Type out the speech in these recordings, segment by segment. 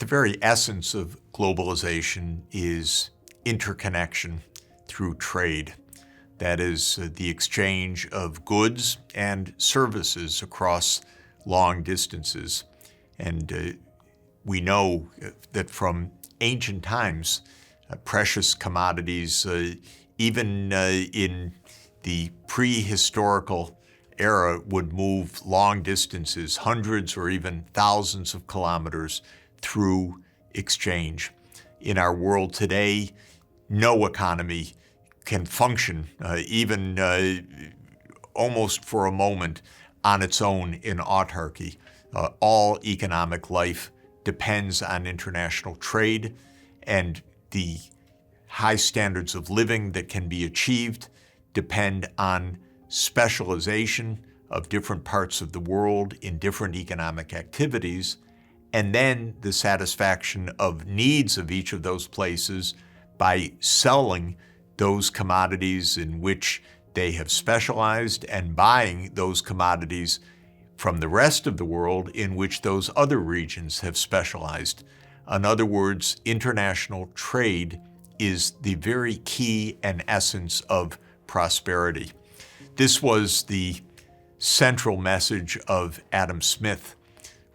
The very essence of globalization is interconnection through trade. That is the exchange of goods and services across long distances. And we know that from ancient times, precious commodities, even in the prehistorical era, would move long distances, hundreds or even thousands of kilometers through exchange. In our world today, no economy can function, even almost for a moment, on its own in autarky. All economic life depends on international trade, and the high standards of living that can be achieved depend on specialization of different parts of the world in different economic activities, and then the satisfaction of needs of each of those places by selling those commodities in which they have specialized and buying those commodities from the rest of the world in which those other regions have specialized. In other words, international trade is the very key and essence of prosperity. This was the central message of Adam Smith,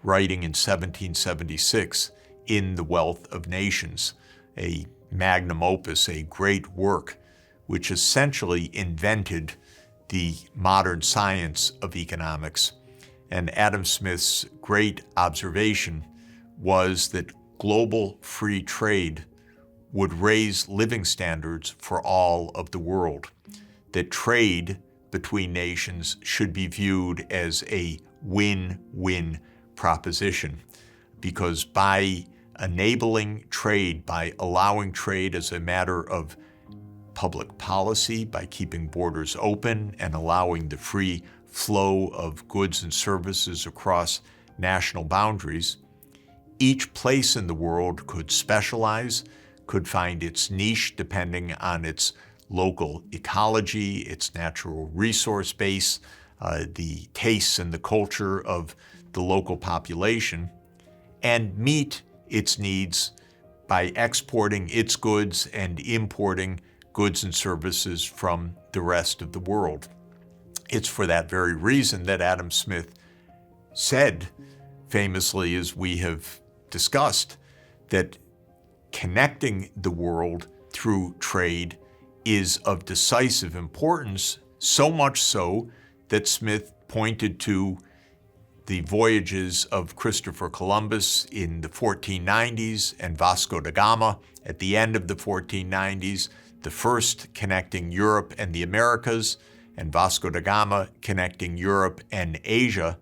writing in 1776 in The Wealth of Nations, a magnum opus, a great work, which essentially invented the modern science of economics. And Adam Smith's great observation was that global free trade would raise living standards for all of the world, that trade between nations should be viewed as a win-win proposition, because by enabling trade, by allowing trade as a matter of public policy, by keeping borders open and allowing the free flow of goods and services across national boundaries, each place in the world could specialize, could find its niche depending on its local ecology, its natural resource base, the tastes and the culture of the local population, and meet its needs by exporting its goods and importing goods and services from the rest of the world. It's for that very reason that Adam Smith said, famously, as we have discussed, that connecting the world through trade is of decisive importance, so much so that Smith pointed to the voyages of Christopher Columbus in the 1490s and Vasco da Gama at the end of the 1490s, the first connecting Europe and the Americas, and Vasco da Gama connecting Europe and Asia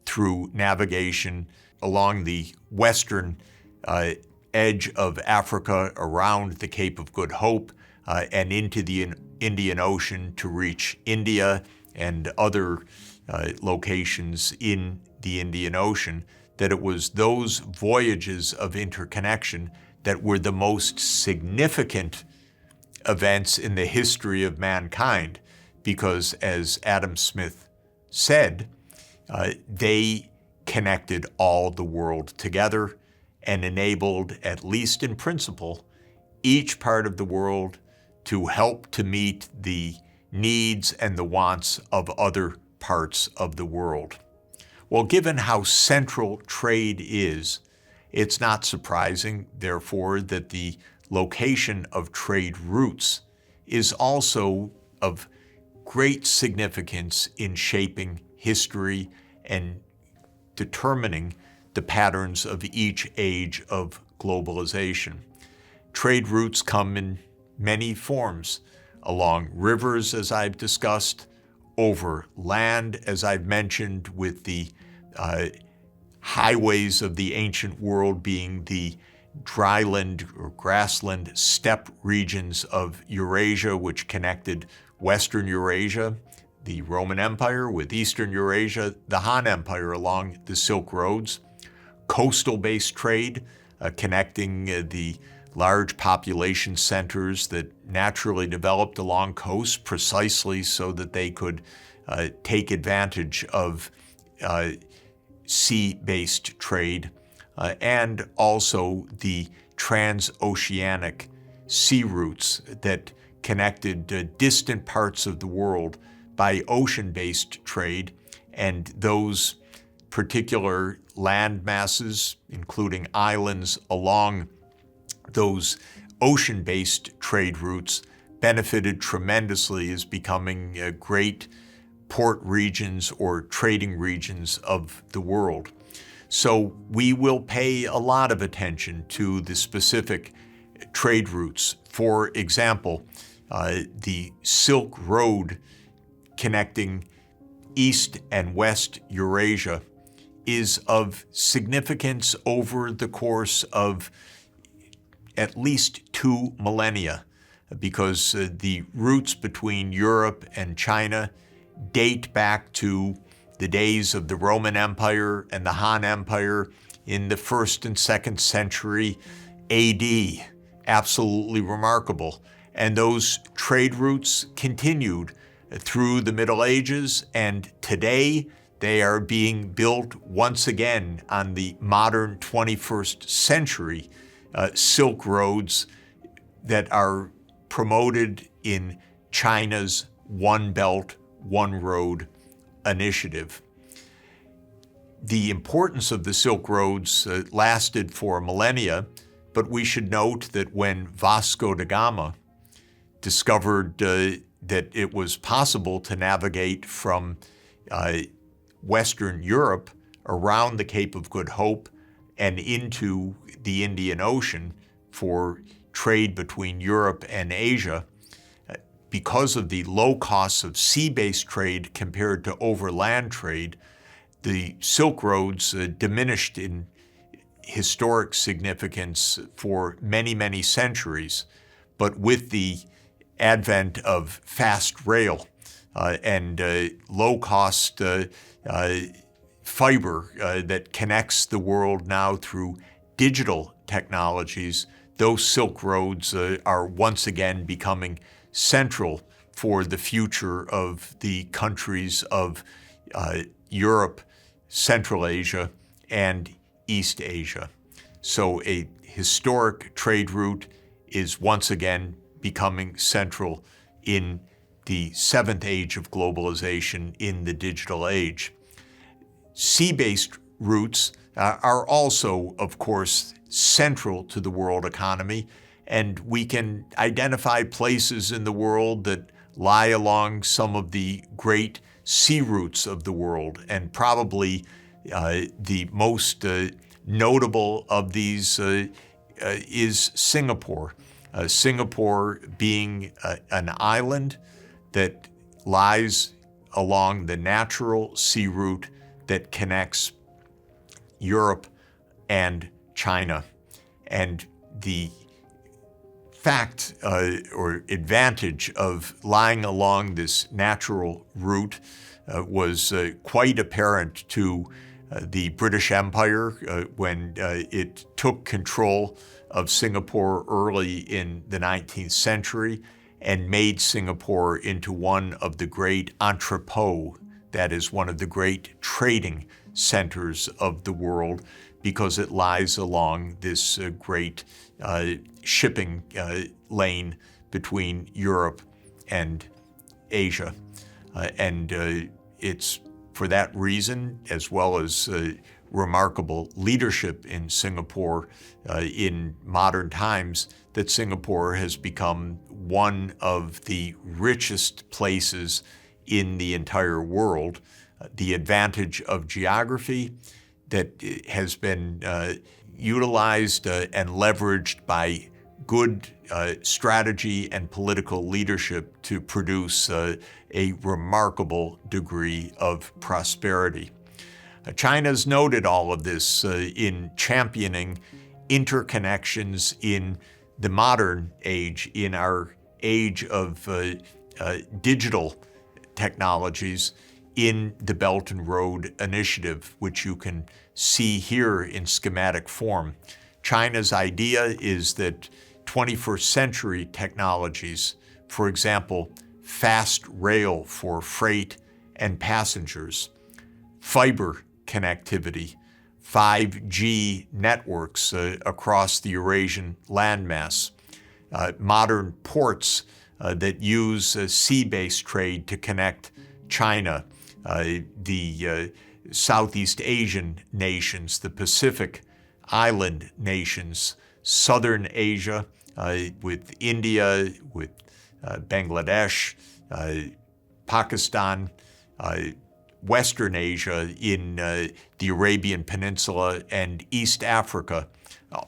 through navigation along the western edge of Africa around the Cape of Good Hope and into the Indian Ocean to reach India and other locations in the Indian Ocean, that it was those voyages of interconnection that were the most significant events in the history of mankind, because, as Adam Smith said, they connected all the world together and enabled, at least in principle, each part of the world to help to meet the needs and the wants of other parts of the world. Well, given how central trade is, it's not surprising, therefore, that the location of trade routes is also of great significance in shaping history and determining the patterns of each age of globalization. Trade routes come in many forms: along rivers, as I've discussed, over land, as I've mentioned, with the highways of the ancient world being the dryland or grassland steppe regions of Eurasia, which connected Western Eurasia, the Roman Empire, with Eastern Eurasia, the Han Empire along the Silk Roads. Coastal-based trade, connecting the large population centers that naturally developed along coasts precisely so that they could take advantage of sea-based trade. and also the transoceanic sea routes that connected distant parts of the world by ocean-based trade, and those particular land masses, including islands along those ocean-based trade routes, benefited tremendously as becoming great port regions or trading regions of the world. So we will pay a lot of attention to the specific trade routes. For example, the Silk Road connecting East and West Eurasia is of significance over the course of at least 2 millennia, because the routes between Europe and China date back to the days of the Roman Empire and the Han Empire in the 1st and 2nd century AD. Absolutely remarkable. And those trade routes continued through the Middle Ages, and today they are being built once again on the modern 21st century Silk Roads that are promoted in China's One Belt, One Road initiative. The importance of the Silk Roads lasted for millennia, but we should note that when Vasco da Gama discovered that it was possible to navigate from Western Europe around the Cape of Good Hope and into the Indian Ocean for trade between Europe and Asia, because of the low costs of sea-based trade compared to overland trade, the Silk Roads diminished in historic significance for many, many centuries. But with the advent of fast rail and low-cost fiber that connects the world now through digital technologies, those Silk Roads are once again becoming central for the future of the countries of Europe, Central Asia, and East Asia. So a historic trade route is once again becoming central in the 7th age of globalization, in the digital age. Sea-based routes are also, of course, central to the world economy, and we can identify places in the world that lie along some of the great sea routes of the world, and probably the most notable of these is Singapore. Singapore being an island that lies along the natural sea route that connects Europe and China. And the fact or advantage of lying along this natural route was quite apparent to the British Empire when it took control of Singapore early in the 19th century and made Singapore into one of the great entrepôts, that is, one of the great trading centers of the world, because it lies along this great shipping lane between Europe and Asia. And it's for that reason, as well as remarkable leadership in Singapore in modern times, that Singapore has become one of the richest places in the entire world. The advantage of geography that has been utilized and leveraged by good strategy and political leadership to produce a remarkable degree of prosperity. China's noted all of this in championing interconnections in the modern age, in our age of digital technologies, in the Belt and Road Initiative, which you can see here in schematic form. China's idea is that 21st century technologies, for example, fast rail for freight and passengers, fiber connectivity 5G networks across the Eurasian landmass, modern ports that use sea-based trade to connect China, the Southeast Asian nations, the Pacific Island nations, Southern Asia with India, with Bangladesh, Pakistan, Western Asia in the Arabian Peninsula, and East Africa,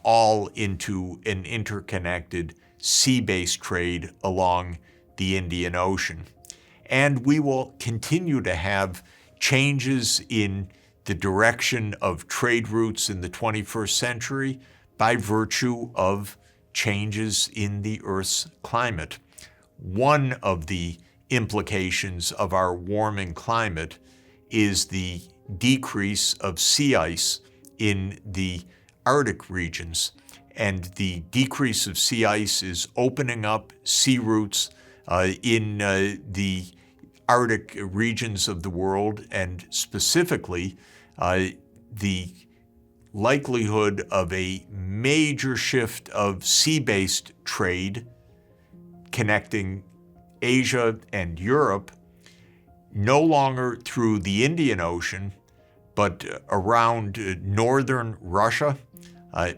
all into an interconnected sea-based trade along the Indian Ocean. And we will continue to have changes in the direction of trade routes in the 21st century by virtue of changes in the Earth's climate. One of the implications of our warming climate is the decrease of sea ice in the Arctic regions. And the decrease of sea ice is opening up sea routes in the Arctic regions of the world, and specifically the likelihood of a major shift of sea-based trade connecting Asia and Europe, no longer through the Indian Ocean, but around northern Russia,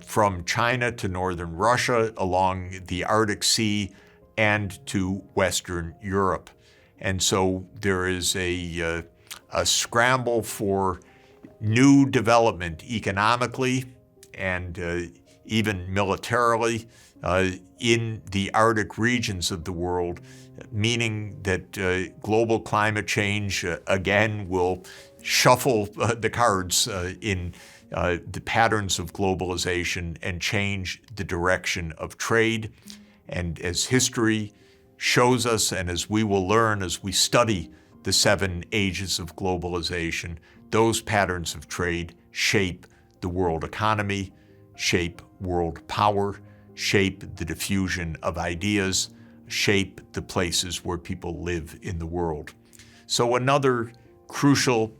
from China to northern Russia, along the Arctic Sea, and to Western Europe. And so there is a scramble for new development economically and even militarily in the Arctic regions of the world, meaning that global climate change again will shuffle the cards in the patterns of globalization and change the direction of trade. And as history shows us, and as we will learn as we study the 7 ages of globalization, those patterns of trade shape the world economy, shape world power, shape the diffusion of ideas, shape the places where people live in the world. So another crucial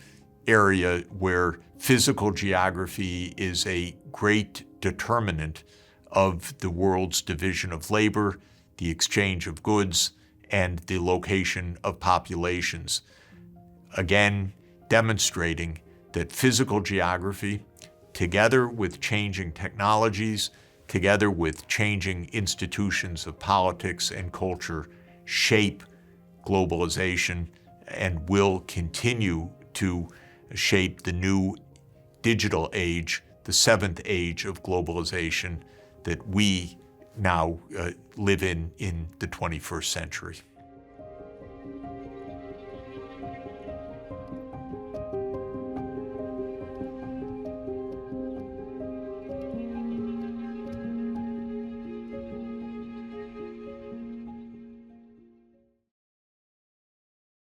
area where physical geography is a great determinant of the world's division of labor, the exchange of goods, and the location of populations. Again, demonstrating that physical geography, together with changing technologies, together with changing institutions of politics and culture, shape globalization and will continue to shape the new digital age, the 7th age of globalization that we now live in the 21st century.